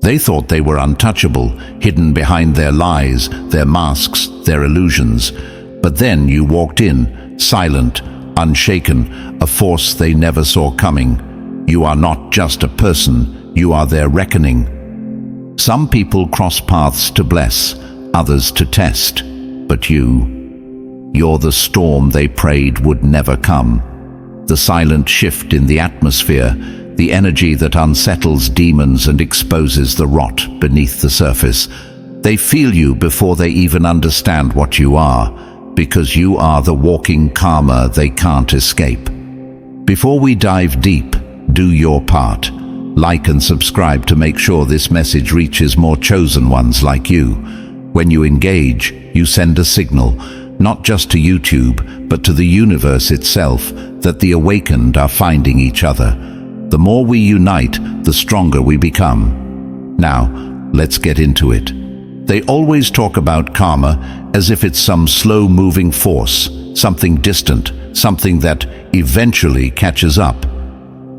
They thought they were untouchable, hidden behind their lies, their masks, their illusions. But then you walked in, silent, unshaken, a force they never saw coming. You are not just a person, you are their reckoning. Some people cross paths to bless, others to test. But you're the storm they prayed would never come. The silent shift in the atmosphere, the energy that unsettles demons and exposes the rot beneath the surface. They feel you before they even understand what you are, because you are the walking karma they can't escape. Before we dive deep, do your part. Like and subscribe to make sure this message reaches more chosen ones like you. When you engage, you send a signal, not just to YouTube, but to the universe itself, that the awakened are finding each other. The more we unite, the stronger we become. Now, let's get into it. They always talk about karma as if it's some slow-moving force, something distant, something that eventually catches up.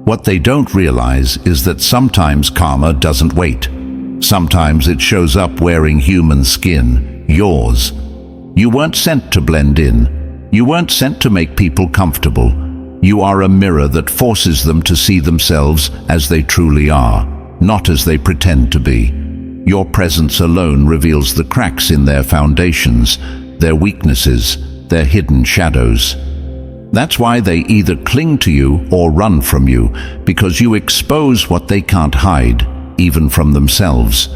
What they don't realize is that sometimes karma doesn't wait. Sometimes it shows up wearing human skin, yours. You weren't sent to blend in. You weren't sent to make people comfortable. You are a mirror that forces them to see themselves as they truly are, not as they pretend to be. Your presence alone reveals the cracks in their foundations, their weaknesses, their hidden shadows. That's why they either cling to you or run from you, because you expose what they can't hide, even from themselves.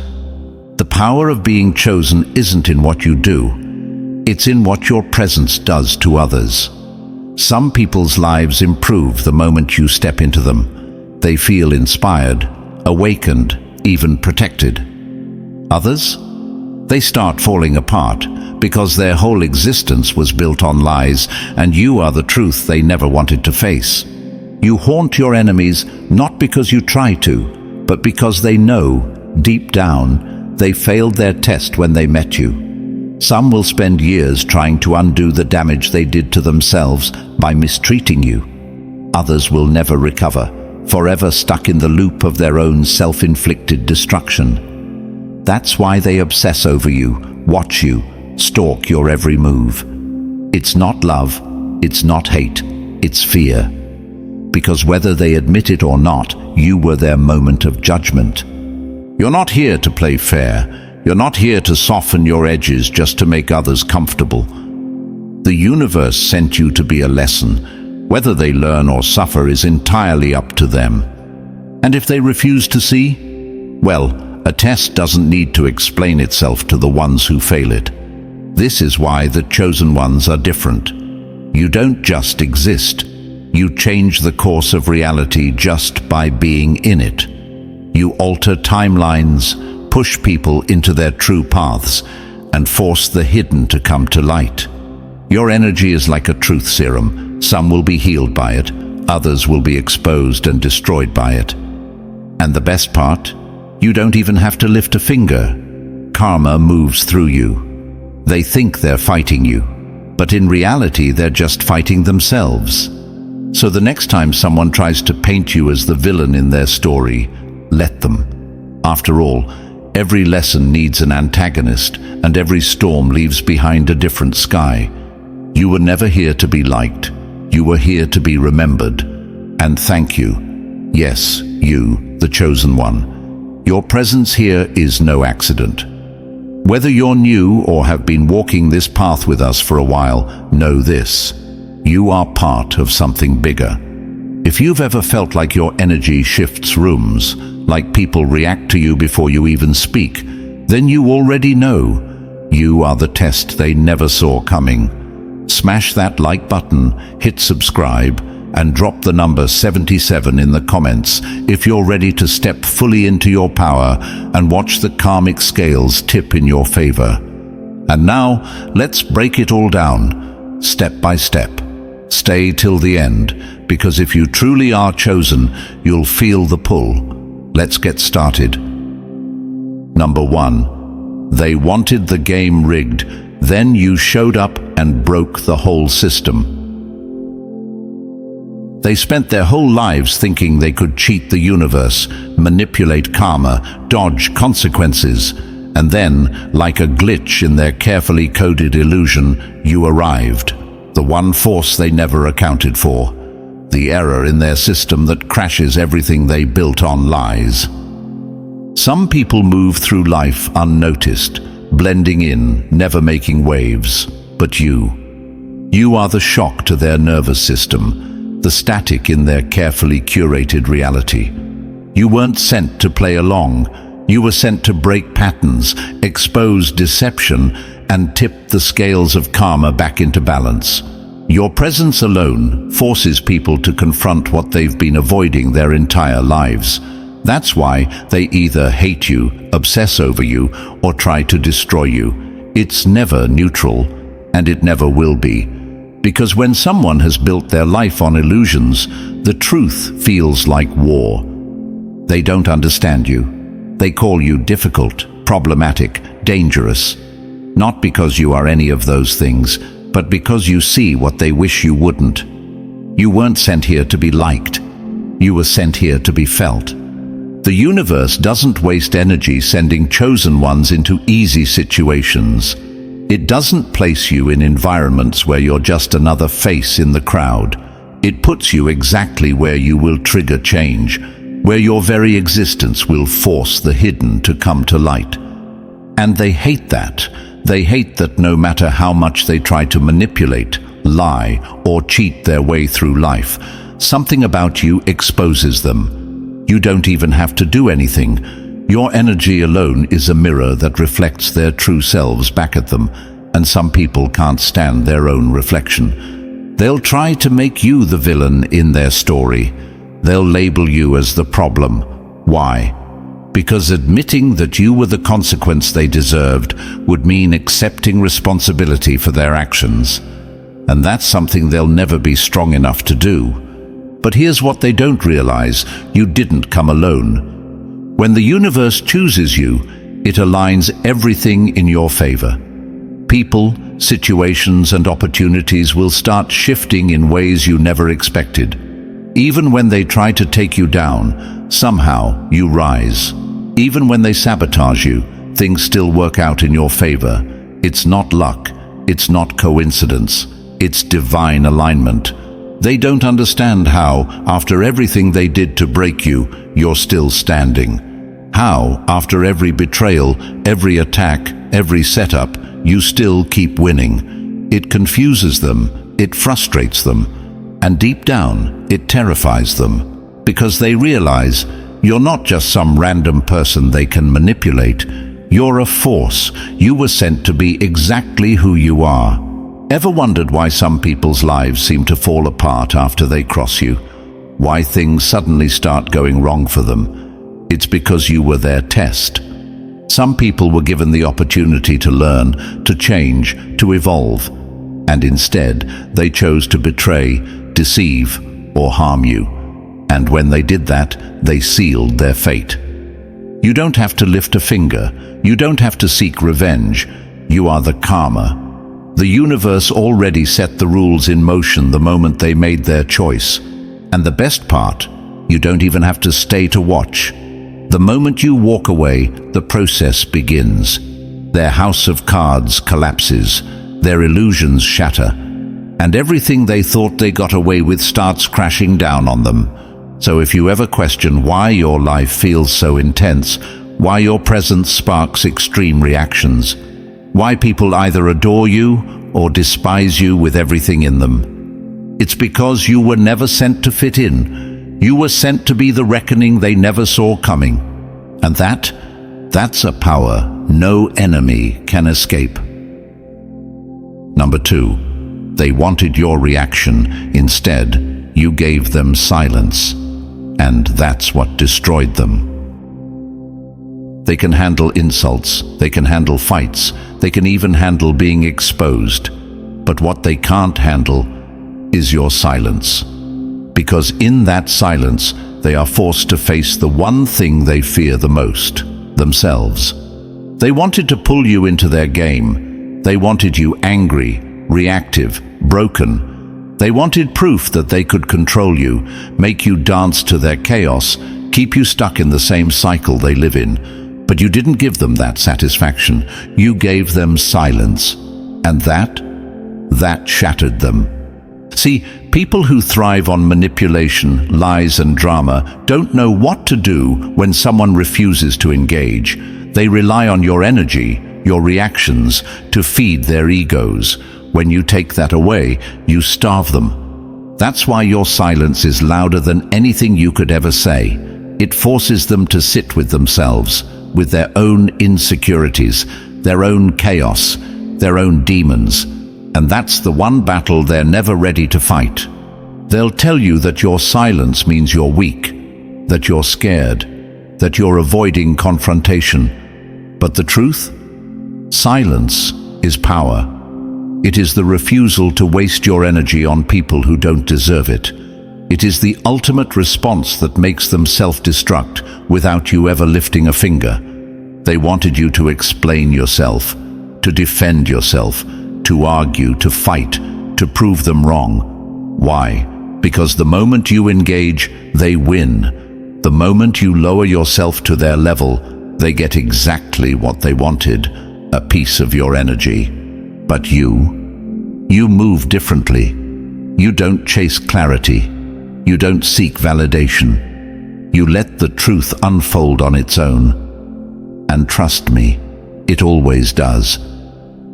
The power of being chosen isn't in what you do. It's in what your presence does to others. Some people's lives improve the moment you step into them. They feel inspired, awakened, even protected. Others? They start falling apart because their whole existence was built on lies, and you are the truth they never wanted to face. You haunt your enemies not because you try to, but because they know, deep down, they failed their test when they met you. Some will spend years trying to undo the damage they did to themselves by mistreating you. Others will never recover, forever stuck in the loop of their own self-inflicted destruction. That's why they obsess over you, watch you, stalk your every move. It's not love, it's not hate, it's fear. Because whether they admit it or not, you were their moment of judgment. You're not here to play fair. You're not here to soften your edges just to make others comfortable. The universe sent you to be a lesson. Whether they learn or suffer is entirely up to them. And if they refuse to see, well, a test doesn't need to explain itself to the ones who fail it. This is why the chosen ones are different. You don't just exist. You change the course of reality just by being in it. You alter timelines, push people into their true paths, and force the hidden to come to light. Your energy is like a truth serum. Some will be healed by it, others will be exposed and destroyed by it. And the best part? You don't even have to lift a finger. Karma moves through you. They think they're fighting you, but in reality they're just fighting themselves. So the next time someone tries to paint you as the villain in their story, let them. After all, every lesson needs an antagonist, and every storm leaves behind a different sky. You were never here to be liked. You were here to be remembered. And thank you. Yes, you, the chosen one. Your presence here is no accident. Whether you're new or have been walking this path with us for a while, know this. You are part of something bigger. If you've ever felt like your energy shifts rooms, like people react to you before you even speak, then you already know. You are the test they never saw coming. Smash that like button, hit subscribe, and drop the number 77 in the comments if you're ready to step fully into your power and watch the karmic scales tip in your favor. And now, let's break it all down, step by step. Stay till the end, because if you truly are chosen, you'll feel the pull. Let's get started. Number 1. They wanted the game rigged, then you showed up and broke the whole system. They spent their whole lives thinking they could cheat the universe, manipulate karma, dodge consequences, and then, like a glitch in their carefully coded illusion, you arrived. The one force they never accounted for. The error in their system that crashes everything they built on lies. Some people move through life unnoticed, blending in, never making waves. But you are the shock to their nervous system, the static in their carefully curated reality. You weren't sent to play along. You were sent to break patterns, expose deception, and tip the scales of karma back into balance. Your presence alone forces people to confront what they've been avoiding their entire lives. That's why they either hate you, obsess over you, or try to destroy you. It's never neutral, and it never will be. Because when someone has built their life on illusions, the truth feels like war. They don't understand you. They call you difficult, problematic, dangerous. Not because you are any of those things, but because you see what they wish you wouldn't. You weren't sent here to be liked. You were sent here to be felt. The universe doesn't waste energy sending chosen ones into easy situations. It doesn't place you in environments where you're just another face in the crowd. It puts you exactly where you will trigger change, where your very existence will force the hidden to come to light. And they hate that. They hate that no matter how much they try to manipulate, lie, or cheat their way through life, something about you exposes them. You don't even have to do anything. Your energy alone is a mirror that reflects their true selves back at them, and some people can't stand their own reflection. They'll try to make you the villain in their story. They'll label you as the problem. Why? Because admitting that you were the consequence they deserved would mean accepting responsibility for their actions. And that's something they'll never be strong enough to do. But here's what they don't realize: you didn't come alone. When the universe chooses you, it aligns everything in your favor. People, situations, and opportunities will start shifting in ways you never expected. Even when they try to take you down, somehow you rise. Even when they sabotage you, things still work out in your favor. It's not luck. It's not coincidence. It's divine alignment. They don't understand how, after everything they did to break you, you're still standing. How, after every betrayal, every attack, every setup, you still keep winning. It confuses them. It frustrates them. And deep down, it terrifies them. Because they realize you're not just some random person they can manipulate. You're a force. You were sent to be exactly who you are. Ever wondered why some people's lives seem to fall apart after they cross you? Why things suddenly start going wrong for them? It's because you were their test. Some people were given the opportunity to learn, to change, to evolve. And instead, they chose to betray, deceive, or harm you. And when they did that, they sealed their fate. You don't have to lift a finger. You don't have to seek revenge. You are the karma. The universe already set the rules in motion the moment they made their choice. And the best part, you don't even have to stay to watch. The moment you walk away, the process begins. Their house of cards collapses. Their illusions shatter. And everything they thought they got away with starts crashing down on them. So if you ever question why your life feels so intense, why your presence sparks extreme reactions, why people either adore you or despise you with everything in them, it's because you were never sent to fit in. You were sent to be the reckoning they never saw coming. And that's a power no enemy can escape. Number 2, they wanted your reaction. Instead, you gave them silence. And that's what destroyed them. They can handle insults, they can handle fights, they can even handle being exposed. But what they can't handle is your silence. Because in that silence, they are forced to face the one thing they fear the most, themselves. They wanted to pull you into their game. They wanted you angry, reactive, broken. They wanted proof that they could control you, make you dance to their chaos, keep you stuck in the same cycle they live in. But you didn't give them that satisfaction. You gave them silence. And that shattered them. See, people who thrive on manipulation, lies and drama don't know what to do when someone refuses to engage. They rely on your energy, your reactions, to feed their egos. When you take that away, you starve them. That's why your silence is louder than anything you could ever say. It forces them to sit with themselves, with their own insecurities, their own chaos, their own demons. And that's the one battle they're never ready to fight. They'll tell you that your silence means you're weak, that you're scared, that you're avoiding confrontation. But the truth? Silence is power. It is the refusal to waste your energy on people who don't deserve it. It is the ultimate response that makes them self-destruct without you ever lifting a finger. They wanted you to explain yourself, to defend yourself, to argue, to fight, to prove them wrong. Why? Because the moment you engage, they win. The moment you lower yourself to their level, they get exactly what they wanted, a piece of your energy. But you move differently. You don't chase clarity. You don't seek validation. You let the truth unfold on its own. And trust me, it always does.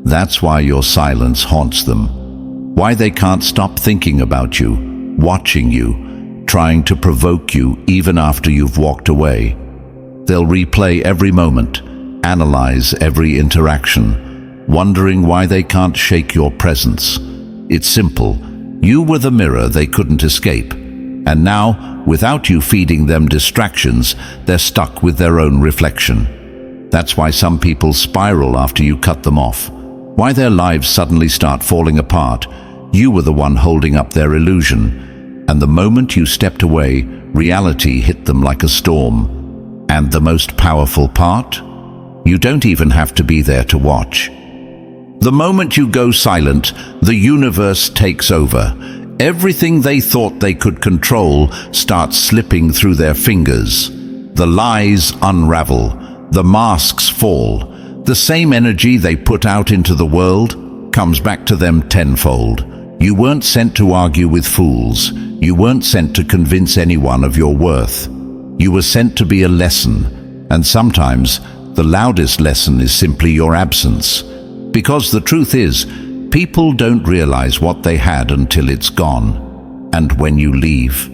That's why your silence haunts them. Why they can't stop thinking about you, watching you, trying to provoke you even after you've walked away. They'll replay every moment, analyze every interaction, wondering why they can't shake your presence. It's simple. You were the mirror they couldn't escape. And now, without you feeding them distractions, they're stuck with their own reflection. That's why some people spiral after you cut them off. Why their lives suddenly start falling apart. You were the one holding up their illusion. And the moment you stepped away, reality hit them like a storm. And the most powerful part? You don't even have to be there to watch. The moment you go silent, the universe takes over. Everything they thought they could control starts slipping through their fingers. The lies unravel. The masks fall. The same energy they put out into the world comes back to them tenfold. You weren't sent to argue with fools. You weren't sent to convince anyone of your worth. You were sent to be a lesson. And sometimes the loudest lesson is simply your absence. Because the truth is, people don't realize what they had until it's gone. And when you leave,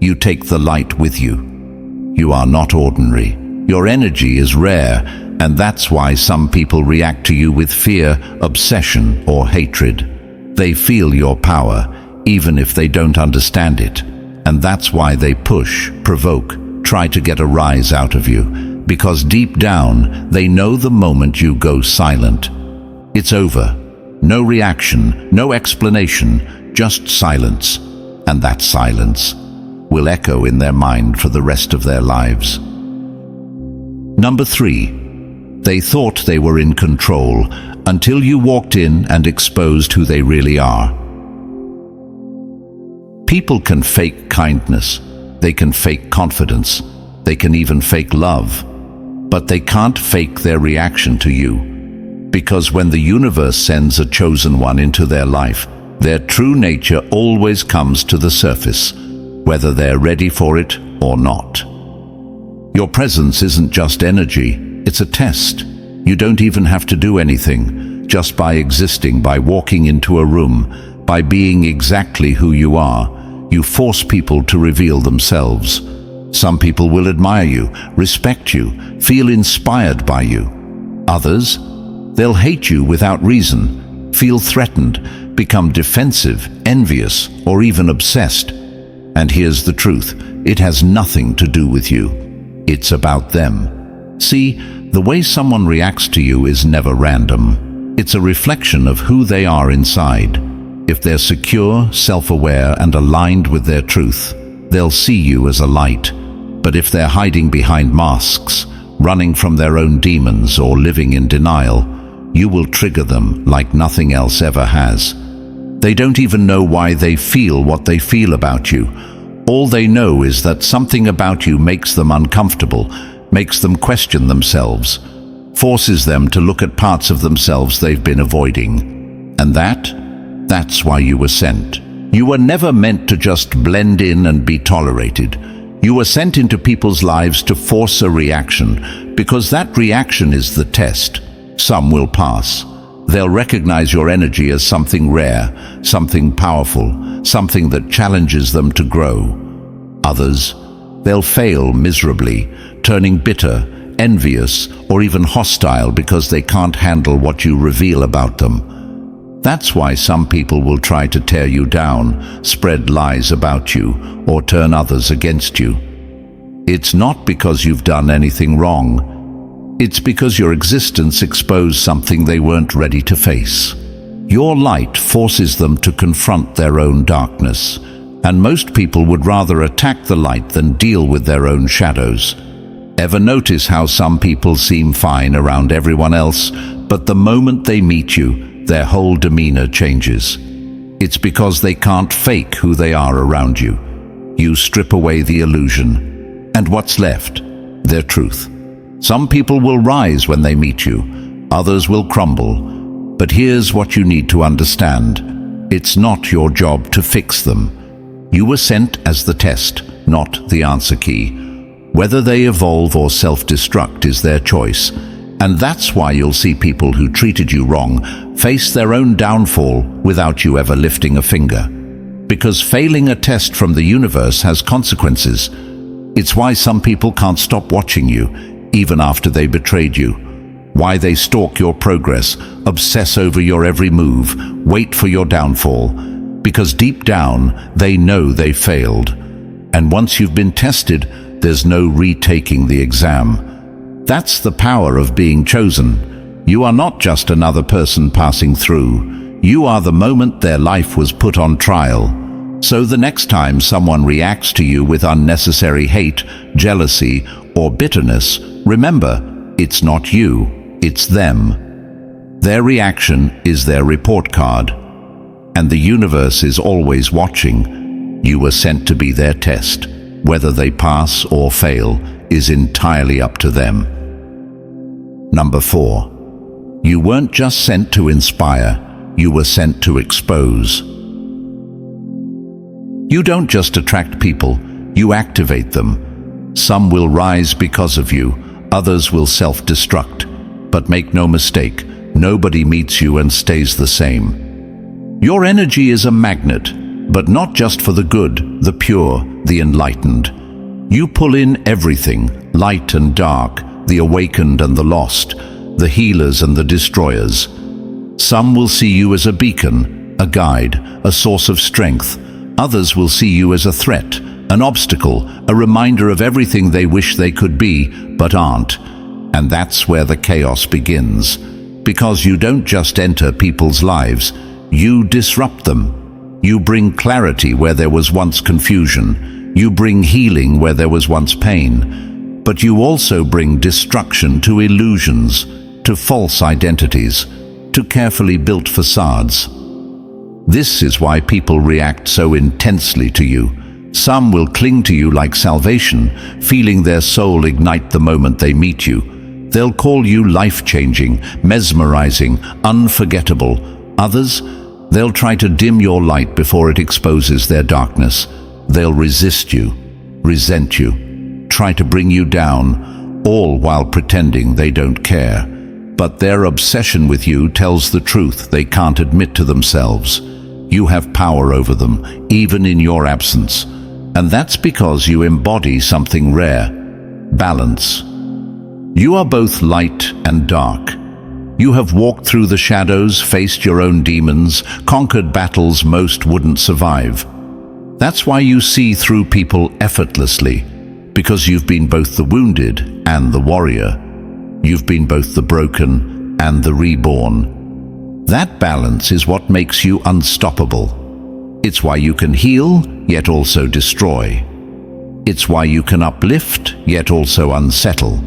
you take the light with you. You are not ordinary. Your energy is rare, and that's why some people react to you with fear, obsession, or hatred. They feel your power, even if they don't understand it. And that's why they push, provoke, try to get a rise out of you. Because deep down, they know the moment you go silent, it's over. No reaction, no explanation, just silence. And that silence will echo in their mind for the rest of their lives. Number 3, they thought they were in control until you walked in and exposed who they really are. People can fake kindness, they can fake confidence, they can even fake love, but they can't fake their reaction to you. Because when the universe sends a chosen one into their life, their true nature always comes to the surface, whether they're ready for it or not. Your presence isn't just energy, it's a test. You don't even have to do anything. Just by existing, by walking into a room, by being exactly who you are, you force people to reveal themselves. Some people will admire you, respect you, feel inspired by you. Others, they'll hate you without reason, feel threatened, become defensive, envious, or even obsessed. And here's the truth, it has nothing to do with you. It's about them. See, the way someone reacts to you is never random. It's a reflection of who they are inside. If they're secure, self-aware, and aligned with their truth, they'll see you as a light. But if they're hiding behind masks, running from their own demons, or living in denial, you will trigger them like nothing else ever has. They don't even know why they feel what they feel about you. All they know is that something about you makes them uncomfortable, makes them question themselves, forces them to look at parts of themselves they've been avoiding. And that's why you were sent. You were never meant to just blend in and be tolerated. You were sent into people's lives to force a reaction, because that reaction is the test. Some will pass. They'll recognize your energy as something rare, something powerful, something that challenges them to grow. Others, they'll fail miserably, turning bitter, envious, or even hostile because they can't handle what you reveal about them. That's why some people will try to tear you down, spread lies about you, or turn others against you. It's not because you've done anything wrong. It's because your existence exposed something they weren't ready to face. Your light forces them to confront their own darkness, and most people would rather attack the light than deal with their own shadows. Ever notice how some people seem fine around everyone else, but the moment they meet you, their whole demeanor changes? It's because they can't fake who they are around you. You strip away the illusion, and what's left? Their truth. Some people will rise when they meet you, others will crumble. But here's what you need to understand. It's not your job to fix them. You were sent as the test, not the answer key. Whether they evolve or self-destruct is their choice. And that's why you'll see people who treated you wrong face their own downfall without you ever lifting a finger. Because failing a test from the universe has consequences. It's why some people can't stop watching you, even after they betrayed you. Why they stalk your progress, obsess over your every move, wait for your downfall. Because deep down, they know they failed. And once you've been tested, there's no retaking the exam. That's the power of being chosen. You are not just another person passing through. You are the moment their life was put on trial. So the next time someone reacts to you with unnecessary hate, jealousy, or bitterness, remember, it's not you, it's them. Their reaction is their report card. And the universe is always watching. You were sent to be their test. Whether they pass or fail is entirely up to them. Number 4. You weren't just sent to inspire, you were sent to expose. You don't just attract people, you activate them. Some will rise because of you, others will self-destruct. But make no mistake, nobody meets you and stays the same. Your energy is a magnet, but not just for the good, the pure, the enlightened. You pull in everything, light and dark, the awakened and the lost, the healers and the destroyers. Some will see you as a beacon, a guide, a source of strength. Others will see you as a threat, an obstacle, a reminder of everything they wish they could be, but aren't. And that's where the chaos begins. Because you don't just enter people's lives, you disrupt them. You bring clarity where there was once confusion. You bring healing where there was once pain. But you also bring destruction to illusions, to false identities, to carefully built facades. This is why people react so intensely to you. Some will cling to you like salvation, feeling their soul ignite the moment they meet you. They'll call you life-changing, mesmerizing, unforgettable. Others, they'll try to dim your light before it exposes their darkness. They'll resist you, resent you, try to bring you down, all while pretending they don't care. But their obsession with you tells the truth they can't admit to themselves. You have power over them, even in your absence. And that's because you embody something rare: balance. You are both light and dark. You have walked through the shadows, faced your own demons, conquered battles most wouldn't survive. That's why you see through people effortlessly, because you've been both the wounded and the warrior. You've been both the broken and the reborn. That balance is what makes you unstoppable. It's why you can heal, yet also destroy. It's why you can uplift, yet also unsettle.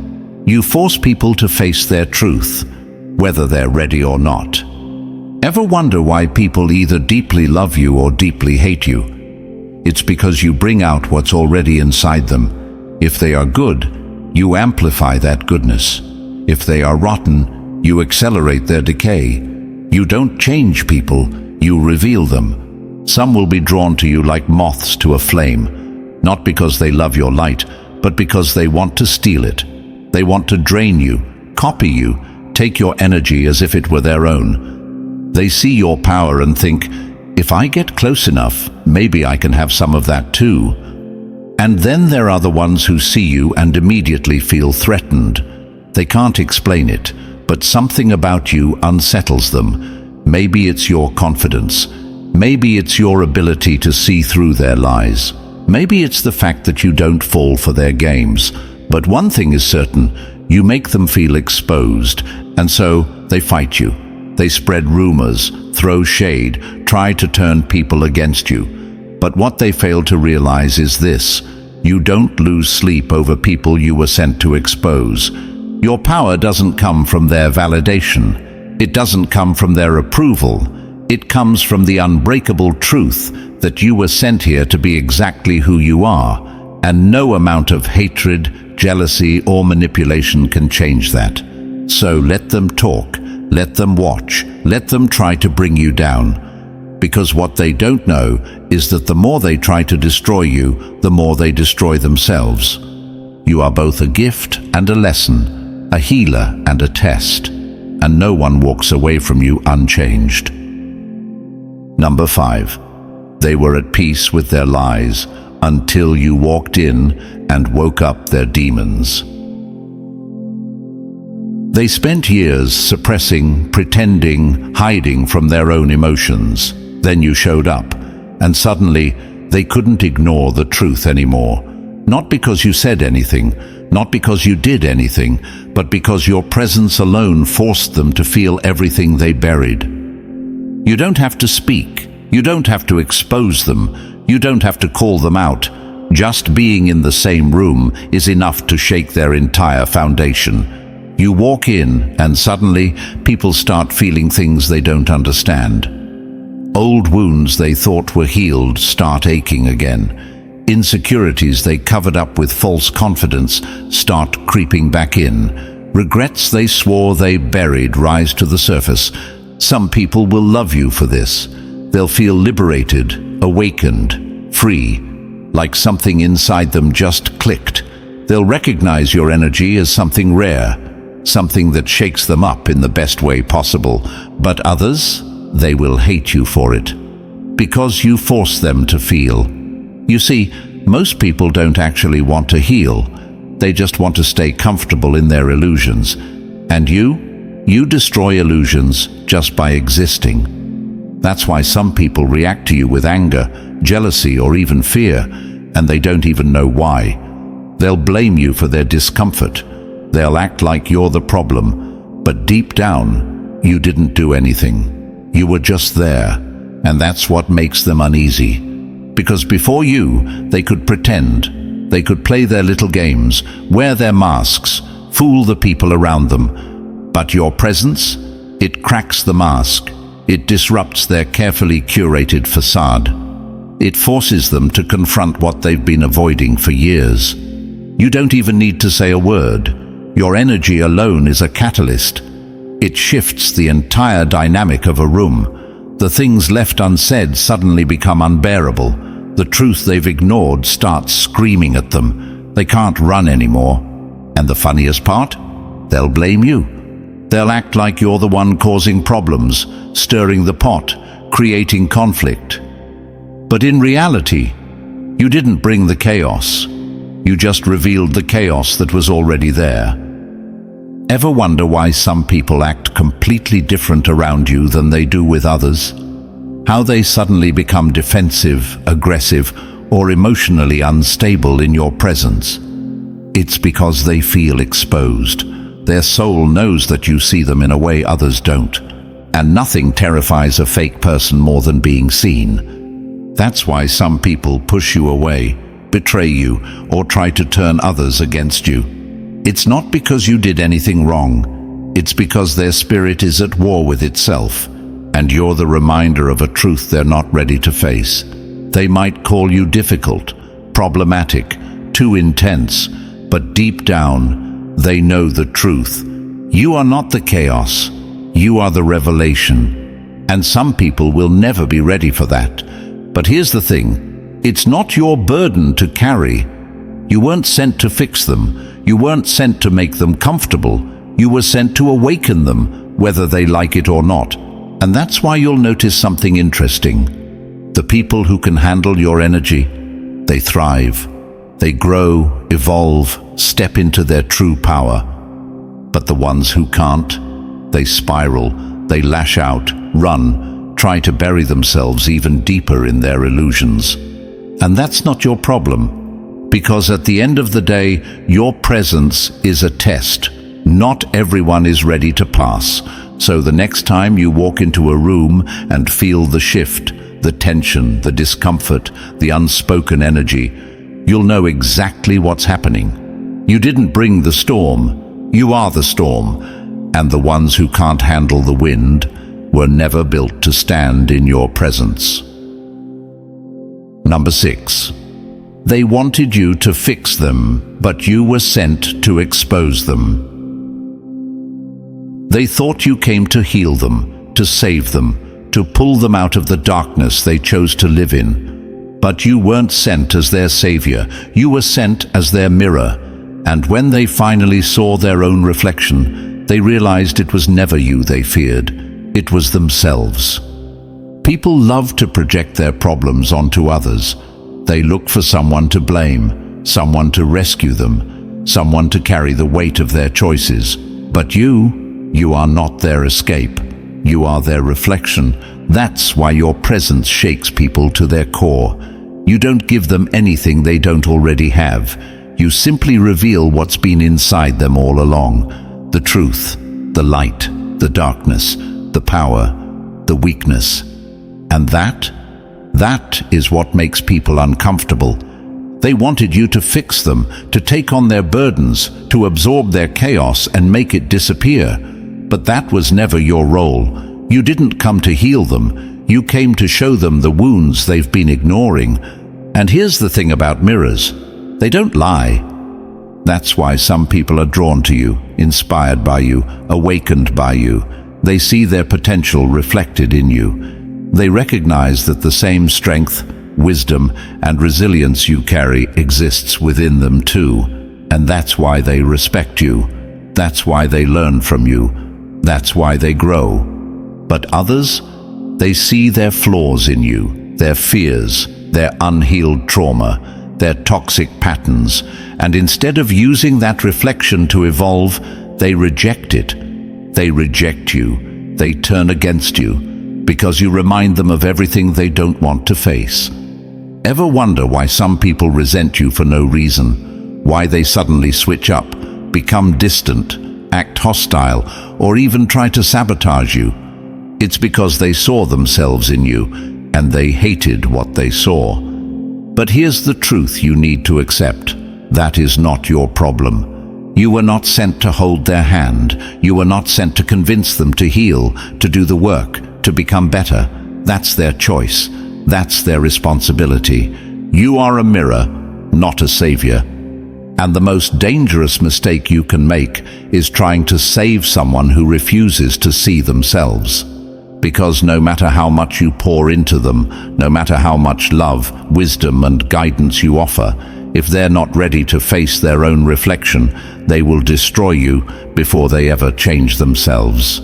You force people to face their truth, whether they're ready or not. Ever wonder why people either deeply love you or deeply hate you? It's because you bring out what's already inside them. If they are good, you amplify that goodness. If they are rotten, you accelerate their decay. You don't change people, you reveal them. Some will be drawn to you like moths to a flame, not because they love your light, but because they want to steal it. They want to drain you, copy you, take your energy as if it were their own. They see your power and think, if I get close enough, maybe I can have some of that too. And then there are the ones who see you and immediately feel threatened. They can't explain it, but something about you unsettles them. Maybe it's your confidence. Maybe it's your ability to see through their lies. Maybe it's the fact that you don't fall for their games. But one thing is certain, you make them feel exposed, and so they fight you. They spread rumors, throw shade, try to turn people against you. But what they fail to realize is this: you don't lose sleep over people you were sent to expose. Your power doesn't come from their validation. It doesn't come from their approval. It comes from the unbreakable truth that you were sent here to be exactly who you are, and no amount of hatred, jealousy, or manipulation can change that. So let them talk. Let them watch, let them try to bring you down. Because what they don't know is that the more they try to destroy you, the more they destroy themselves. You are both a gift and a lesson, a healer and a test, and no one walks away from you unchanged. Number 5. They were at peace with their lies until you walked in and woke up their demons. They spent years suppressing, pretending, hiding from their own emotions. Then you showed up, and suddenly they couldn't ignore the truth anymore. Not because you said anything, not because you did anything, but because your presence alone forced them to feel everything they buried. You don't have to speak. You don't have to expose them. You don't have to call them out. Just being in the same room is enough to shake their entire foundation. You walk in, and suddenly people start feeling things they don't understand. Old wounds they thought were healed start aching again. Insecurities they covered up with false confidence start creeping back in. Regrets they swore they buried rise to the surface. Some people will love you for this. They'll feel liberated, awakened, free, like something inside them just clicked. They'll recognize your energy as something rare, something that shakes them up in the best way possible. But others, they will hate you for it, because you force them to feel. You see, most people don't actually want to heal. They just want to stay comfortable in their illusions. And you destroy illusions just by existing. That's why some people react to you with anger, jealousy, or even fear, and they don't even know why. They'll blame you for their discomfort. They'll act like you're the problem, but deep down, you didn't do anything. You were just there, and that's what makes them uneasy. Because before you, they could pretend. They could play their little games, wear their masks, fool the people around them. But your presence, it cracks the mask. It disrupts their carefully curated facade. It forces them to confront what they've been avoiding for years. You don't even need to say a word. Your energy alone is a catalyst. It shifts the entire dynamic of a room. The things left unsaid suddenly become unbearable. The truth they've ignored starts screaming at them. They can't run anymore. And the funniest part? They'll blame you. They'll act like you're the one causing problems, stirring the pot, creating conflict. But in reality, you didn't bring the chaos. You just revealed the chaos that was already there. Ever wonder why some people act completely different around you than they do with others? How they suddenly become defensive, aggressive, or emotionally unstable in your presence? It's because they feel exposed. Their soul knows that you see them in a way others don't. And nothing terrifies a fake person more than being seen. That's why some people push you away, betray you, or try to turn others against you. It's not because you did anything wrong. It's because their spirit is at war with itself. and you're the reminder of a truth they're not ready to face. They might call you difficult, problematic, too intense, but deep down, they know the truth. You are not the chaos, you are the revelation. And some people will never be ready for that. But here's the thing, it's not your burden to carry. You weren't sent to fix them. You weren't sent to make them comfortable. You were sent to awaken them, whether they like it or not. And that's why you'll notice something interesting. The people who can handle your energy, they thrive. They grow, evolve, step into their true power. But the ones who can't, they spiral, they lash out, run, try to bury themselves even deeper in their illusions. And that's not your problem, because at the end of the day, your presence is a test. Not everyone is ready to pass. So the next time you walk into a room and feel the shift, the tension, the discomfort, the unspoken energy, you'll know exactly what's happening. You didn't bring the storm, you are the storm, and the ones who can't handle the wind were never built to stand in your presence. Number 6. They wanted you to fix them, but you were sent to expose them. They thought you came to heal them, to save them, to pull them out of the darkness they chose to live in. But you weren't sent as their savior, you were sent as their mirror. And when they finally saw their own reflection, they realized it was never you they feared, it was themselves. People love to project their problems onto others. They look for someone to blame, someone to rescue them, someone to carry the weight of their choices. But you are not their escape. You are their reflection. That's why your presence shakes people to their core. You don't give them anything they don't already have. You simply reveal what's been inside them all along. The truth, the light, the darkness, the power, the weakness. And that is what makes people uncomfortable. They wanted you to fix them, to take on their burdens, to absorb their chaos and make it disappear. But that was never your role. You didn't come to heal them. You came to show them the wounds they've been ignoring. And here's the thing about mirrors. They don't lie. That's why some people are drawn to you, inspired by you, awakened by you. They see their potential reflected in you. They recognize that the same strength, wisdom, and resilience you carry exists within them too. And that's why they respect you. That's why they learn from you. That's why they grow. But others, they see their flaws in you, their fears, their unhealed trauma, their toxic patterns, and instead of using that reflection to evolve, they reject it. They reject you. They turn against you, because you remind them of everything they don't want to face. Ever wonder why some people resent you for no reason? Why they suddenly switch up, become distant, act hostile, or even try to sabotage you? It's because they saw themselves in you, and they hated what they saw. But here's the truth you need to accept. That is not your problem. You were not sent to hold their hand. You were not sent to convince them to heal, to do the work, to become better. That's their choice. That's their responsibility. You are a mirror, not a savior. And the most dangerous mistake you can make is trying to save someone who refuses to see themselves. Because no matter how much you pour into them, no matter how much love, wisdom, and guidance you offer, if they're not ready to face their own reflection, they will destroy you before they ever change themselves.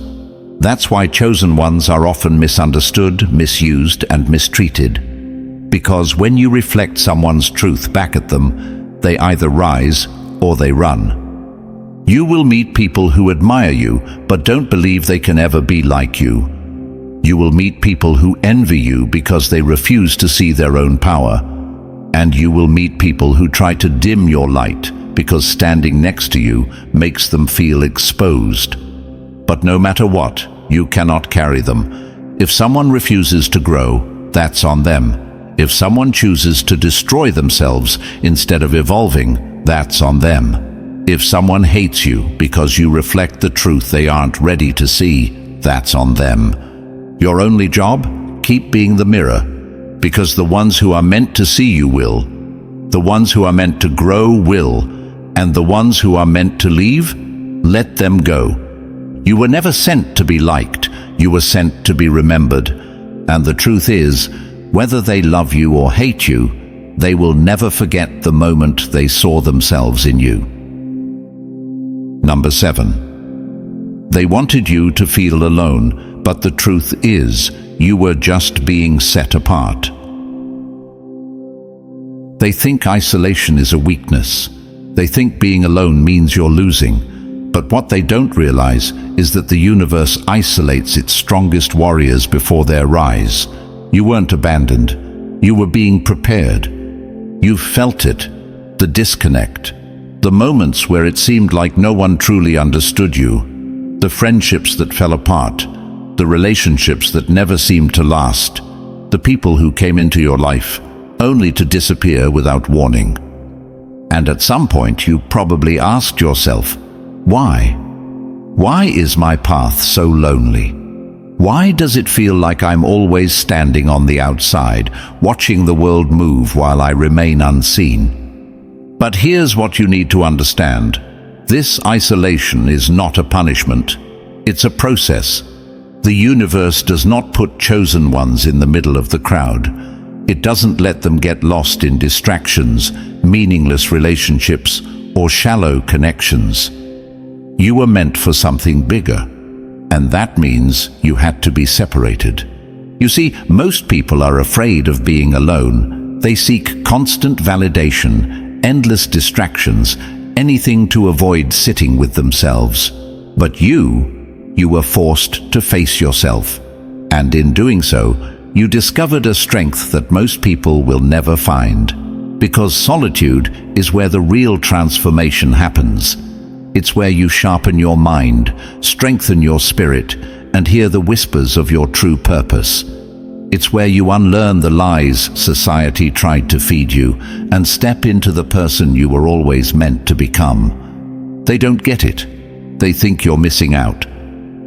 That's why chosen ones are often misunderstood, misused, and mistreated. Because when you reflect someone's truth back at them, they either rise or they run. You will meet people who admire you, but don't believe they can ever be like you. You will meet people who envy you because they refuse to see their own power. And you will meet people who try to dim your light because standing next to you makes them feel exposed. But no matter what, you cannot carry them. If someone refuses to grow, that's on them. If someone chooses to destroy themselves instead of evolving, that's on them. If someone hates you because you reflect the truth they aren't ready to see, that's on them. Your only job? Keep being the mirror, because the ones who are meant to see you will. The ones who are meant to grow will, and the ones who are meant to leave, let them go. You were never sent to be liked, you were sent to be remembered. And the truth is, whether they love you or hate you, they will never forget the moment they saw themselves in you. Number 7. They wanted you to feel alone, but the truth is, you were just being set apart. They think isolation is a weakness. They think being alone means you're losing. But what they don't realize is that the universe isolates its strongest warriors before their rise. You weren't abandoned. You were being prepared. You felt it, the disconnect, the moments where it seemed like no one truly understood you, the friendships that fell apart, the relationships that never seemed to last, the people who came into your life only to disappear without warning. And at some point you probably asked yourself, why? Why is my path so lonely? Why does it feel like I'm always standing on the outside, watching the world move while I remain unseen? But here's what you need to understand. This isolation is not a punishment. It's a process. The universe does not put chosen ones in the middle of the crowd. It doesn't let them get lost in distractions, meaningless relationships, or shallow connections. You were meant for something bigger, and that means you had to be separated. You see, most people are afraid of being alone. They seek constant validation, endless distractions, anything to avoid sitting with themselves. But you were forced to face yourself, and in doing so, you discovered a strength that most people will never find. Because solitude is where the real transformation happens. It's where you sharpen your mind, strengthen your spirit, and hear the whispers of your true purpose. It's where you unlearn the lies society tried to feed you and step into the person you were always meant to become. They don't get it. They think you're missing out,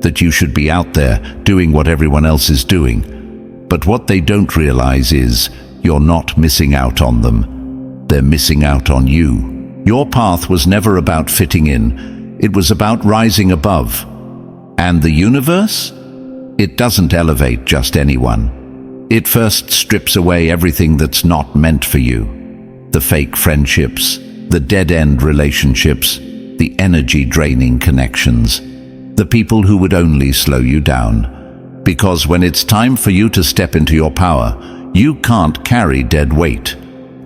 that you should be out there doing what everyone else is doing. But what they don't realize is you're not missing out on them. They're missing out on you. Your path was never about fitting in. It was about rising above. And the universe? It doesn't elevate just anyone. It first strips away everything that's not meant for you. The fake friendships, the dead-end relationships, the energy-draining connections, the people who would only slow you down. Because when it's time for you to step into your power, you can't carry dead weight.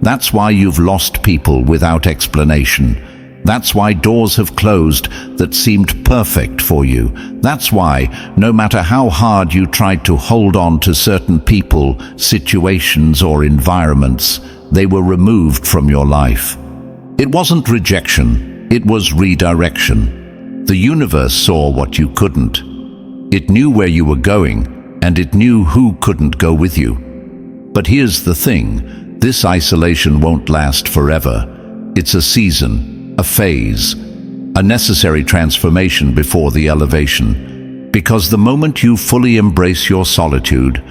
That's why you've lost people without explanation. That's why doors have closed that seemed perfect for you. That's why, no matter how hard you tried to hold on to certain people, situations, or environments, they were removed from your life. It wasn't rejection, it was redirection. The universe saw what you couldn't. It knew where you were going, and it knew who couldn't go with you. But here's the thing, this isolation won't last forever. It's a season, a phase, a necessary transformation before the elevation. Because the moment you fully embrace your solitude,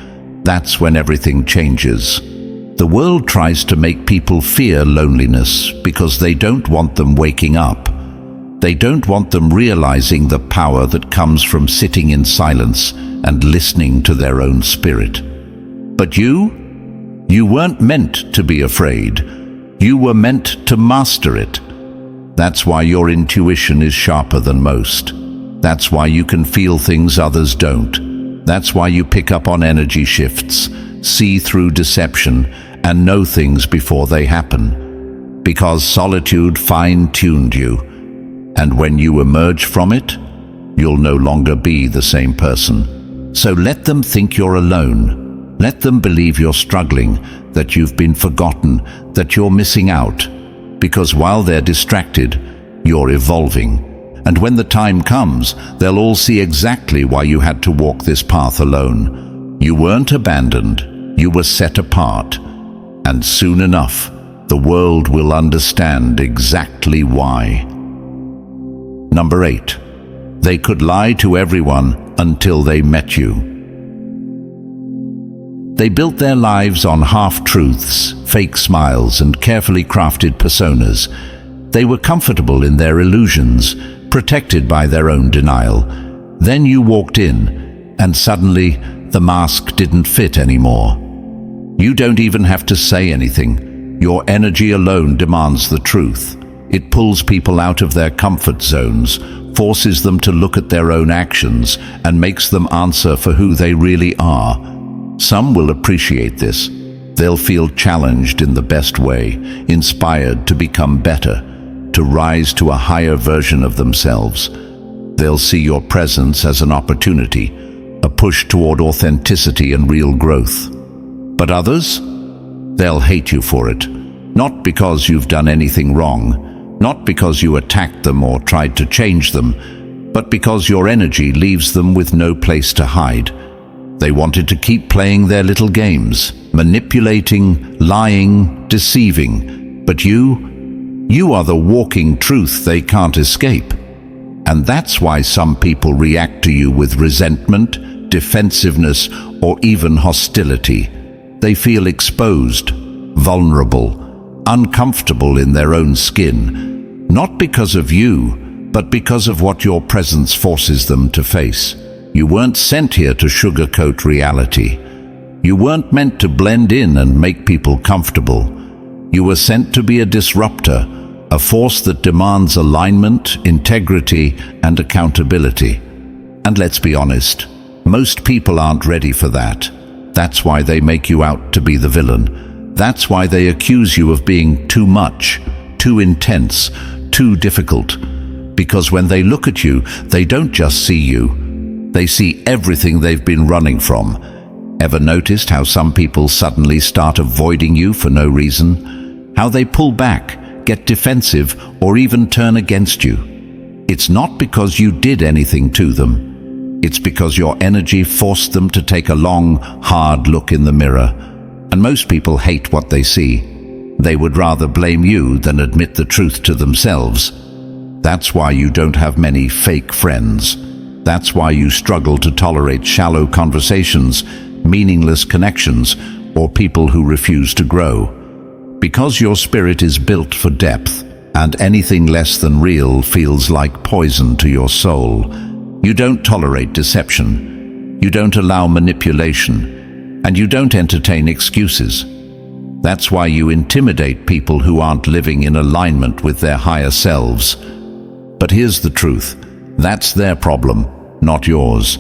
that's when everything changes. The world tries to make people fear loneliness because they don't want them waking up. They don't want them realizing the power that comes from sitting in silence and listening to their own spirit. But you weren't meant to be afraid. You were meant to master it. That's why your intuition is sharper than most. That's why you can feel things others don't. That's why you pick up on energy shifts, see through deception, and know things before they happen. Because solitude fine-tuned you. And when you emerge from it, you'll no longer be the same person. So let them think you're alone. Let them believe you're struggling, that you've been forgotten, that you're missing out. Because while they're distracted, you're evolving. And when the time comes, they'll all see exactly why you had to walk this path alone. You weren't abandoned, you were set apart. And soon enough, the world will understand exactly why. Number 8. They could lie to everyone until they met you. They built their lives on half-truths, fake smiles, and carefully crafted personas. They were comfortable in their illusions, protected by their own denial. Then you walked in, and suddenly the mask didn't fit anymore. You don't even have to say anything. Your energy alone demands the truth. It pulls people out of their comfort zones, forces them to look at their own actions, and makes them answer for who they really are. Some will appreciate this. They'll feel challenged in the best way, inspired to become better, to rise to a higher version of themselves. They'll see your presence as an opportunity, a push toward authenticity and real growth. But others? They'll hate you for it. Not because you've done anything wrong, not because you attacked them or tried to change them, but because your energy leaves them with no place to hide. They wanted to keep playing their little games, manipulating, lying, deceiving. But you are the walking truth they can't escape. And that's why some people react to you with resentment, defensiveness, or even hostility. They feel exposed, vulnerable, uncomfortable in their own skin, not because of you, but because of what your presence forces them to face. You weren't sent here to sugarcoat reality. You weren't meant to blend in and make people comfortable. You were sent to be a disruptor, a force that demands alignment, integrity, and accountability. And let's be honest, most people aren't ready for that. That's why they make you out to be the villain. That's why they accuse you of being too much, too intense, too difficult. Because when they look at you, they don't just see you. They see everything they've been running from. Ever noticed how some people suddenly start avoiding you for no reason? How they pull back, get defensive, or even turn against you? It's not because you did anything to them. It's because your energy forced them to take a long, hard look in the mirror. And most people hate what they see. They would rather blame you than admit the truth to themselves. That's why you don't have many fake friends. That's why you struggle to tolerate shallow conversations, meaningless connections, or people who refuse to grow. Because your spirit is built for depth, and anything less than real feels like poison to your soul. You don't tolerate deception. You don't allow manipulation. And you don't entertain excuses. That's why you intimidate people who aren't living in alignment with their higher selves. But here's the truth. That's their problem, not yours.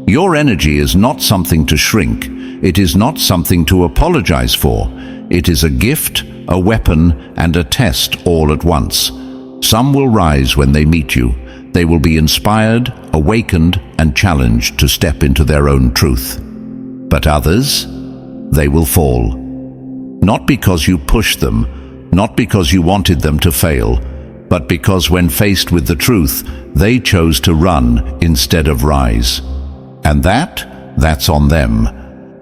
Your energy is not something to shrink. It is not something to apologize for. It is a gift, a weapon, and a test all at once. Some will rise when they meet you. They will be inspired, awakened, and challenged to step into their own truth. But others, they will fall. Not because you pushed them, not because you wanted them to fail, but because when faced with the truth, they chose to run instead of rise. And that's on them.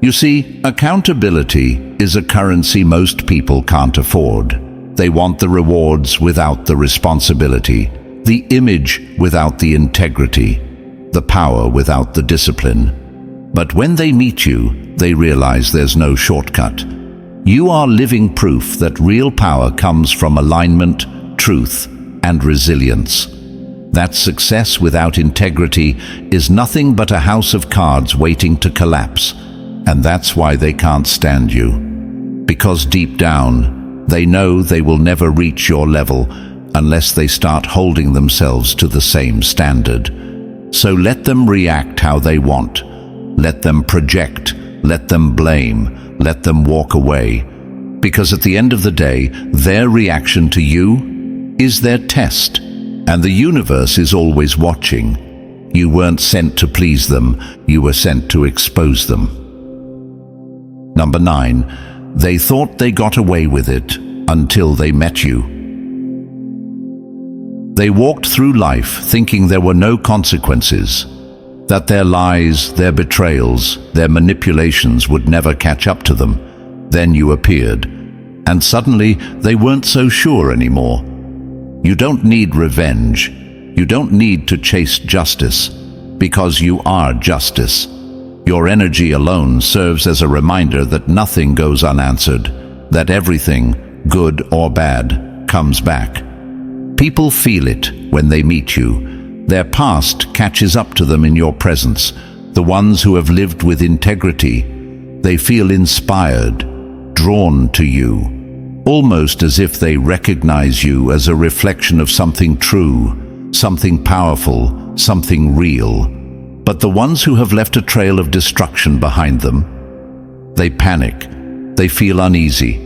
You see, accountability is a currency most people can't afford. They want the rewards without the responsibility, the image without the integrity, the power without the discipline. But when they meet you, they realize there's no shortcut. You are living proof that real power comes from alignment, truth, and resilience. That success without integrity is nothing but a house of cards waiting to collapse. And that's why they can't stand you. Because deep down, they know they will never reach your level unless they start holding themselves to the same standard. So let them react how they want. Let them project. Let them blame. Let them walk away. Because at the end of the day, their reaction to you is their test, and the universe is always watching. You weren't sent to please them, you were sent to expose them. Number 9, they thought they got away with it until they met you. They walked through life thinking there were no consequences, that their lies, their betrayals, their manipulations would never catch up to them. Then you appeared, and suddenly they weren't so sure anymore. You don't need revenge. You don't need to chase justice, because you are justice. Your energy alone serves as a reminder that nothing goes unanswered, that everything, good or bad, comes back. People feel it when they meet you. Their past catches up to them in your presence. The ones who have lived with integrity, they feel inspired, drawn to you, almost as if they recognize you as a reflection of something true, something powerful, something real. But the ones who have left a trail of destruction behind them, they panic, they feel uneasy,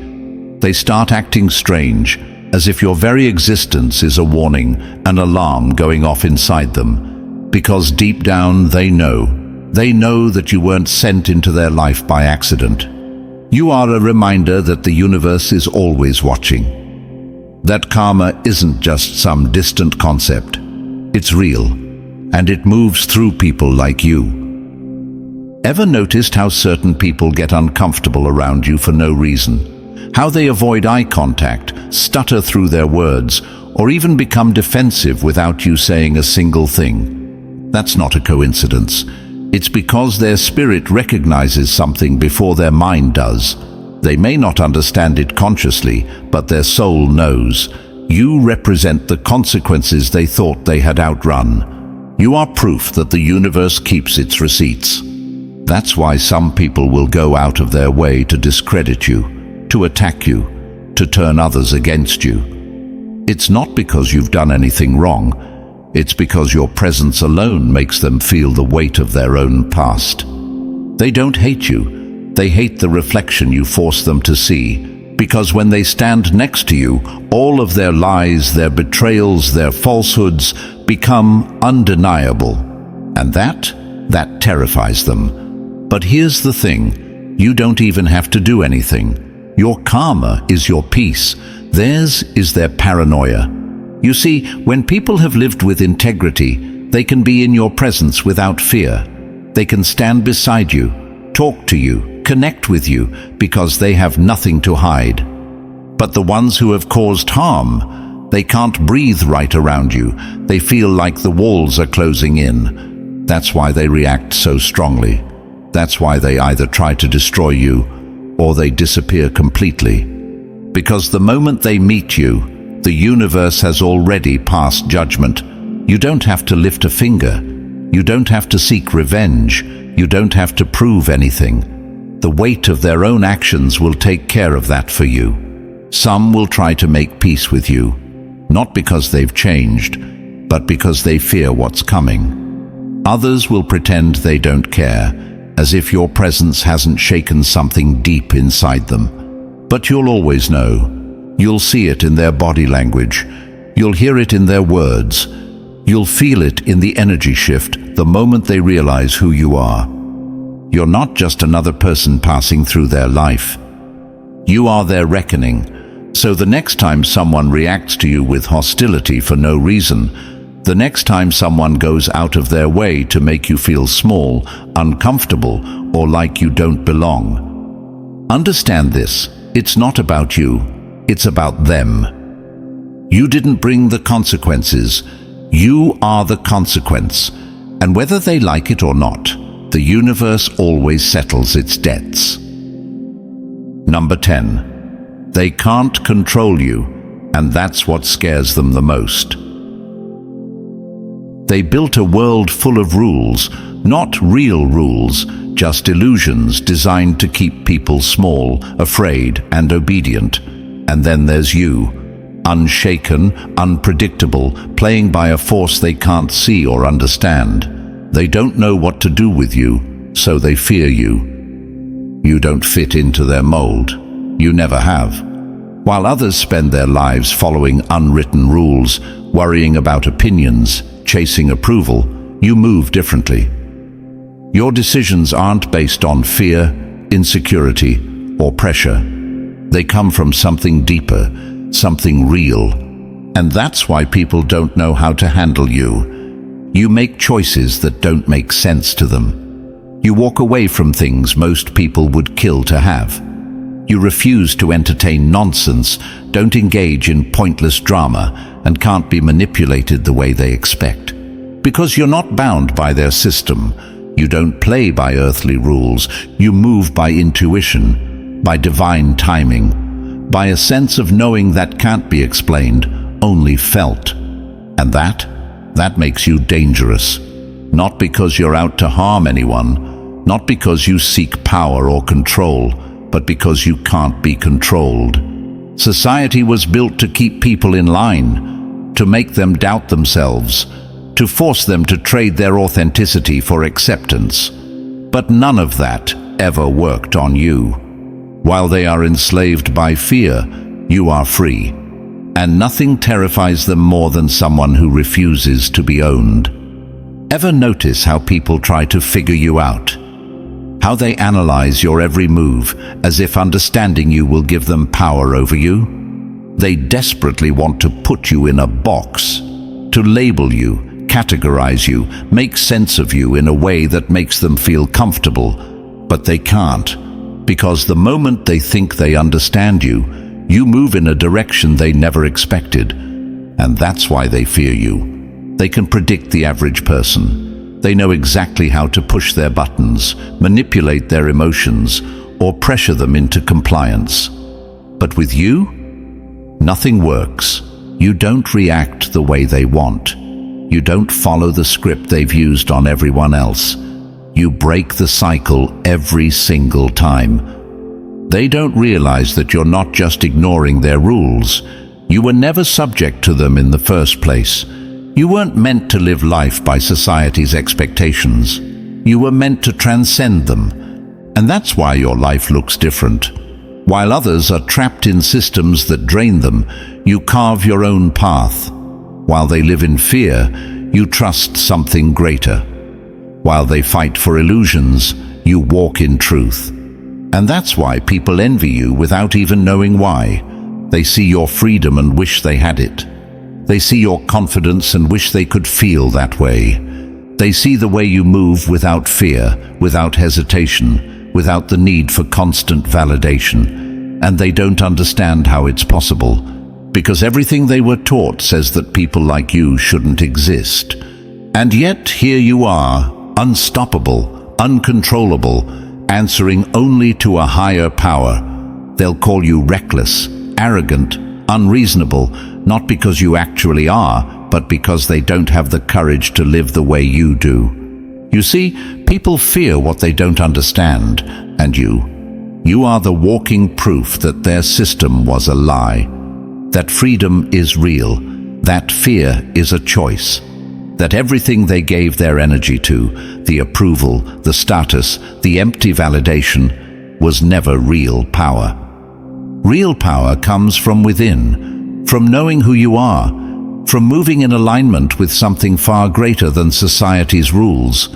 they start acting strange, as if your very existence is a warning, an alarm going off inside them. Because deep down they know that you weren't sent into their life by accident. You are a reminder that the universe is always watching. That karma isn't just some distant concept. It's real, and it moves through people like you. Ever noticed how certain people get uncomfortable around you for no reason? How they avoid eye contact, stutter through their words, or even become defensive without you saying a single thing? That's not a coincidence. It's because their spirit recognizes something before their mind does. They may not understand it consciously, but their soul knows. You represent the consequences they thought they had outrun. You are proof that the universe keeps its receipts. That's why some people will go out of their way to discredit you, to attack you, to turn others against you. It's not because you've done anything wrong. It's because your presence alone makes them feel the weight of their own past. They don't hate you. They hate the reflection you force them to see. Because when they stand next to you, all of their lies, their betrayals, their falsehoods become undeniable. And that terrifies them. But here's the thing, you don't even have to do anything. Your karma is your peace. Theirs is their paranoia. You see, when people have lived with integrity, they can be in your presence without fear. They can stand beside you, talk to you, connect with you, because they have nothing to hide. But the ones who have caused harm, they can't breathe right around you. They feel like the walls are closing in. That's why they react so strongly. That's why they either try to destroy you or they disappear completely. Because the moment they meet you, the universe has already passed judgment. You don't have to lift a finger. You don't have to seek revenge. You don't have to prove anything. The weight of their own actions will take care of that for you. Some will try to make peace with you, not because they've changed, but because they fear what's coming. Others will pretend they don't care, as if your presence hasn't shaken something deep inside them. But you'll always know. You'll see it in their body language. You'll hear it in their words. You'll feel it in the energy shift the moment they realize who you are. You're not just another person passing through their life. You are their reckoning. So the next time someone reacts to you with hostility for no reason, the next time someone goes out of their way to make you feel small, uncomfortable, or like you don't belong, understand this. It's not about you. It's about them. You didn't bring the consequences. You are the consequence. And whether they like it or not, the universe always settles its debts. Number 10. They can't control you, and that's what scares them the most. They built a world full of rules, not real rules, just illusions designed to keep people small, afraid, and obedient. And then there's you, unshaken, unpredictable, playing by a force they can't see or understand. They don't know what to do with you, so they fear you. You don't fit into their mold. You never have. While others spend their lives following unwritten rules, worrying about opinions, chasing approval, you move differently. Your decisions aren't based on fear, insecurity, or pressure. They come from something deeper, something real. And that's why people don't know how to handle you. You make choices that don't make sense to them. You walk away from things most people would kill to have. You refuse to entertain nonsense, don't engage in pointless drama, and can't be manipulated the way they expect. Because you're not bound by their system. You don't play by earthly rules. You move by intuition, by divine timing, by a sense of knowing that can't be explained, only felt. And that makes you dangerous. Not because you're out to harm anyone, not because you seek power or control, but because you can't be controlled. Society was built to keep people in line, to make them doubt themselves, to force them to trade their authenticity for acceptance. But none of that ever worked on you. While they are enslaved by fear, you are free. And nothing terrifies them more than someone who refuses to be owned. Ever notice how people try to figure you out? How they analyze your every move, as if understanding you will give them power over you? They desperately want to put you in a box, to label you, categorize you, make sense of you in a way that makes them feel comfortable. But they can't, because the moment they think they understand you, you move in a direction they never expected. And that's why they fear you. They can predict the average person. They know exactly how to push their buttons, manipulate their emotions, or pressure them into compliance. But with you, nothing works. You don't react the way they want. You don't follow the script they've used on everyone else. You break the cycle every single time. They don't realize that you're not just ignoring their rules. You were never subject to them in the first place. You weren't meant to live life by society's expectations. You were meant to transcend them. And that's why your life looks different. While others are trapped in systems that drain them, you carve your own path. While they live in fear, you trust something greater. While they fight for illusions, you walk in truth. And that's why people envy you without even knowing why. They see your freedom and wish they had it. They see your confidence and wish they could feel that way. They see the way you move without fear, without hesitation, without the need for constant validation. And they don't understand how it's possible, because everything they were taught says that people like you shouldn't exist. And yet here you are, unstoppable, uncontrollable, answering only to a higher power. They'll call you reckless, arrogant, unreasonable, not because you actually are, but because they don't have the courage to live the way you do. You see, people fear what they don't understand, and you are the walking proof that their system was a lie, that freedom is real, that fear is a choice, that everything they gave their energy to, the approval, the status, the empty validation, was never real power. Real power comes from within, from knowing who you are, from moving in alignment with something far greater than society's rules.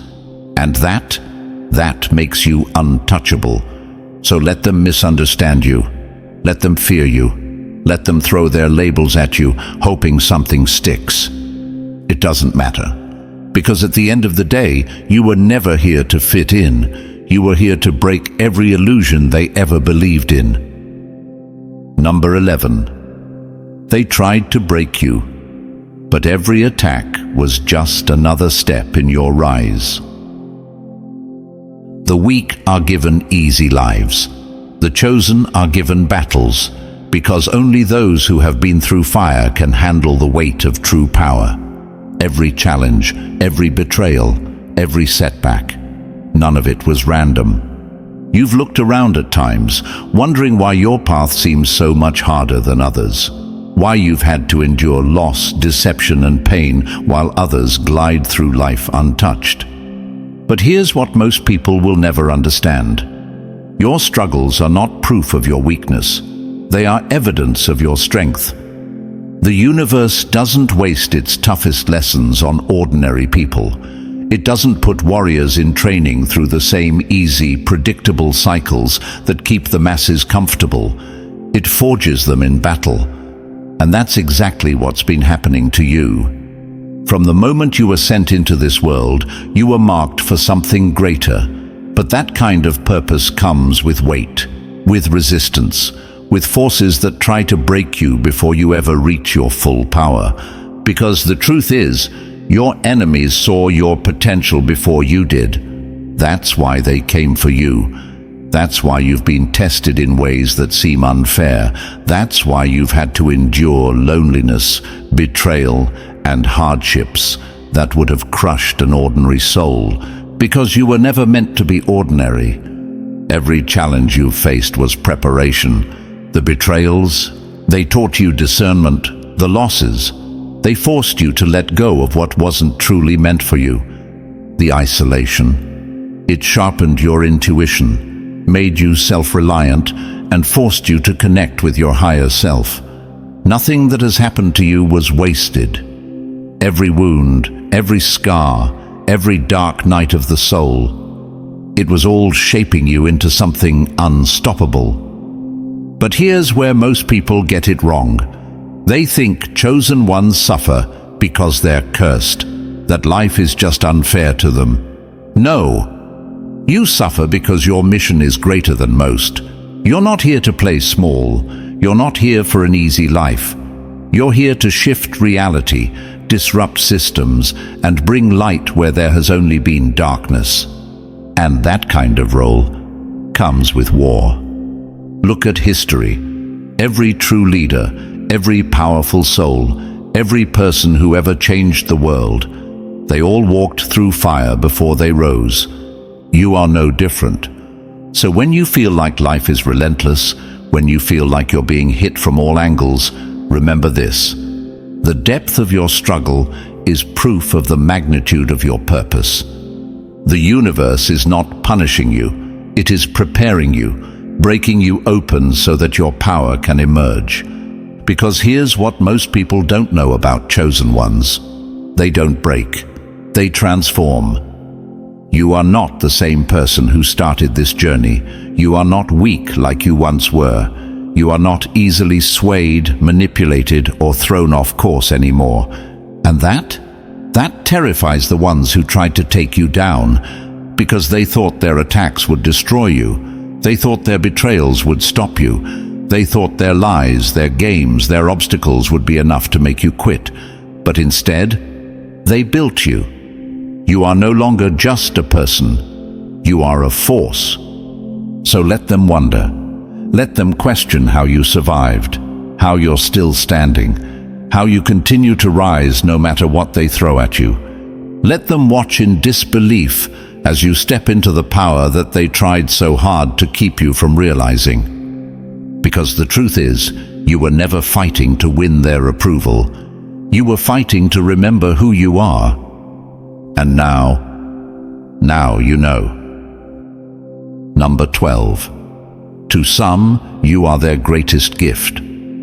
And that makes you untouchable. So let them misunderstand you. Let them fear you. Let them throw their labels at you, hoping something sticks. It doesn't matter. Because at the end of the day, you were never here to fit in. You were here to break every illusion they ever believed in. Number 11. They tried to break you, but every attack was just another step in your rise. The weak are given easy lives. The chosen are given battles, because only those who have been through fire can handle the weight of true power. Every challenge, every betrayal, every setback, none of it was random. You've looked around at times, wondering why your path seems so much harder than others. Why you've had to endure loss, deception, and pain while others glide through life untouched. But here's what most people will never understand. Your struggles are not proof of your weakness. They are evidence of your strength. The universe doesn't waste its toughest lessons on ordinary people. It doesn't put warriors in training through the same easy, predictable cycles that keep the masses comfortable. It forges them in battle. And that's exactly what's been happening to you. From the moment you were sent into this world, you were marked for something greater. But that kind of purpose comes with weight, with resistance, with forces that try to break you before you ever reach your full power. Because the truth is, your enemies saw your potential before you did. That's why they came for you. That's why you've been tested in ways that seem unfair. That's why you've had to endure loneliness, betrayal, and hardships that would have crushed an ordinary soul, because you were never meant to be ordinary. Every challenge you faced was preparation. The betrayals, they taught you discernment. The losses, they forced you to let go of what wasn't truly meant for you. The isolation, it sharpened your intuition, made you self-reliant, and forced you to connect with your higher self. Nothing that has happened to you was wasted. Every wound, every scar, every dark night of the soul, it was all shaping you into something unstoppable. But here's where most people get it wrong. They think chosen ones suffer because they're cursed, that life is just unfair to them. No. You suffer because your mission is greater than most. You're not here to play small. You're not here for an easy life. You're here to shift reality, disrupt systems, and bring light where there has only been darkness. And that kind of role comes with war. Look at history. Every true leader, every powerful soul, every person who ever changed the world, they all walked through fire before they rose. You are no different. So when you feel like life is relentless, when you feel like you're being hit from all angles, remember this. The depth of your struggle is proof of the magnitude of your purpose. The universe is not punishing you, it is preparing you, breaking you open so that your power can emerge. Because here's what most people don't know about chosen ones. They don't break, they transform. You are not the same person who started this journey. You are not weak like you once were. You are not easily swayed, manipulated, or thrown off course anymore. And that terrifies the ones who tried to take you down, because they thought their attacks would destroy you. They thought their betrayals would stop you. They thought their lies, their games, their obstacles would be enough to make you quit. But instead, they built you. You are no longer just a person. You are a force. So let them wonder. Let them question how you survived, how you're still standing, how you continue to rise no matter what they throw at you. Let them watch in disbelief as you step into the power that they tried so hard to keep you from realizing. Because the truth is, you were never fighting to win their approval. You were fighting to remember who you are. And now you know. Number 12. To some, you are their greatest gift.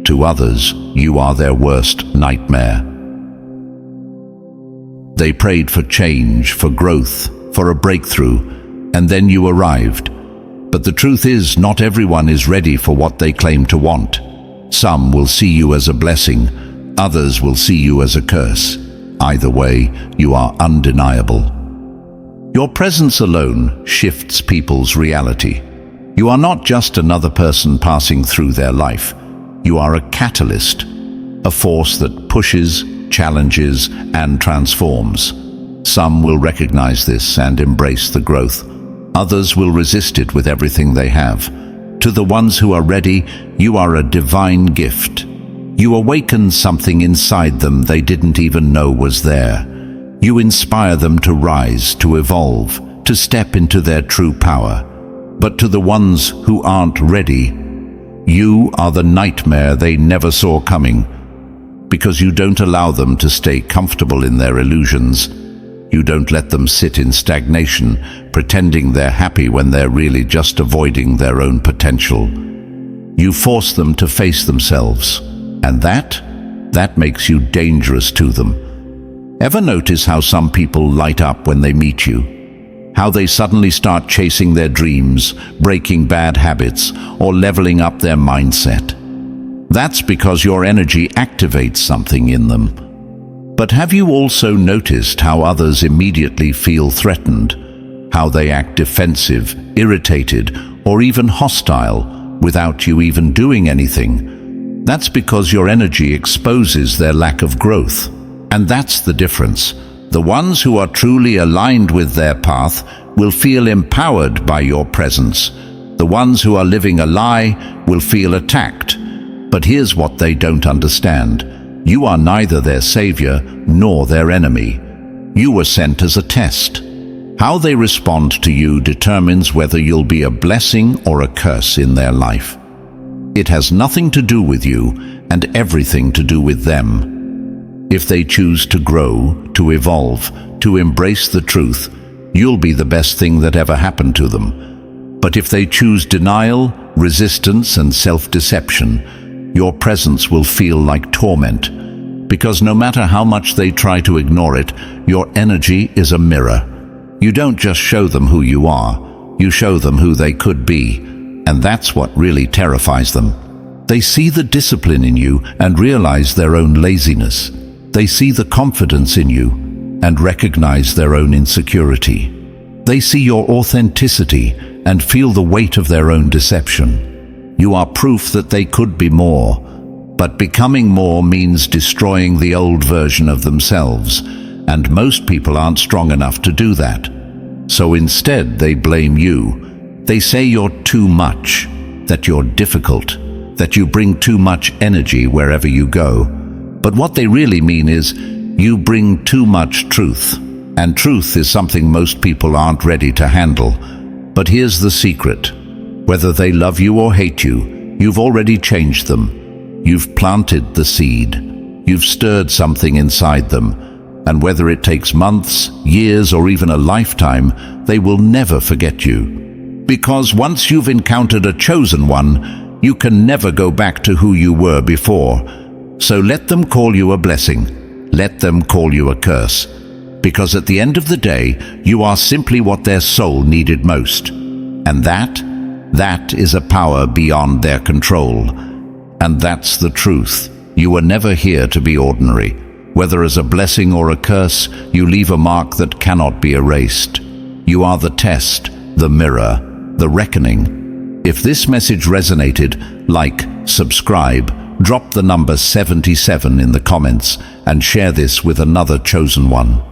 To others, you are their worst nightmare. They prayed for change, for growth, for a breakthrough, and then you arrived. But the truth is, not everyone is ready for what they claim to want. Some will see you as a blessing, others will see you as a curse. Either way, you are undeniable. Your presence alone shifts people's reality. You are not just another person passing through their life. You are a catalyst, a force that pushes, challenges, and transforms. Some will recognize this and embrace the growth. Others will resist it with everything they have. To the ones who are ready, you are a divine gift. You awaken something inside them they didn't even know was there. You inspire them to rise, to evolve, to step into their true power. But to the ones who aren't ready, you are the nightmare they never saw coming. Because you don't allow them to stay comfortable in their illusions. You don't let them sit in stagnation, pretending they're happy when they're really just avoiding their own potential. You force them to face themselves. And that makes you dangerous to them. Ever notice how some people light up when they meet you? How they suddenly start chasing their dreams, breaking bad habits, or leveling up their mindset? That's because your energy activates something in them. But have you also noticed how others immediately feel threatened? How they act defensive, irritated, or even hostile without you even doing anything? That's because your energy exposes their lack of growth. And that's the difference. The ones who are truly aligned with their path will feel empowered by your presence. The ones who are living a lie will feel attacked. But here's what they don't understand. You are neither their savior nor their enemy. You were sent as a test. How they respond to you determines whether you'll be a blessing or a curse in their life. It has nothing to do with you and everything to do with them. If they choose to grow, to evolve, to embrace the truth, you'll be the best thing that ever happened to them. But if they choose denial, resistance, and self-deception, your presence will feel like torment. Because no matter how much they try to ignore it, your energy is a mirror. You don't just show them who you are, you show them who they could be, and that's what really terrifies them. They see the discipline in you and realize their own laziness. They see the confidence in you and recognize their own insecurity. They see your authenticity and feel the weight of their own deception. You are proof that they could be more, but becoming more means destroying the old version of themselves, and most people aren't strong enough to do that. So instead, they blame you. They say you're too much, that you're difficult, that you bring too much energy wherever you go. But what they really mean is, you bring too much truth. And truth is something most people aren't ready to handle. But here's the secret. Whether they love you or hate you, you've already changed them. You've planted the seed. You've stirred something inside them. And whether it takes months, years, or even a lifetime, they will never forget you. Because once you've encountered a chosen one, you can never go back to who you were before. So let them call you a blessing. Let them call you a curse. Because at the end of the day, you are simply what their soul needed most. And that is a power beyond their control. And that's the truth. You were never here to be ordinary. Whether as a blessing or a curse, you leave a mark that cannot be erased. You are the test, the mirror, the reckoning. If this message resonated, like, subscribe, drop the number 77 in the comments, and share this with another chosen one.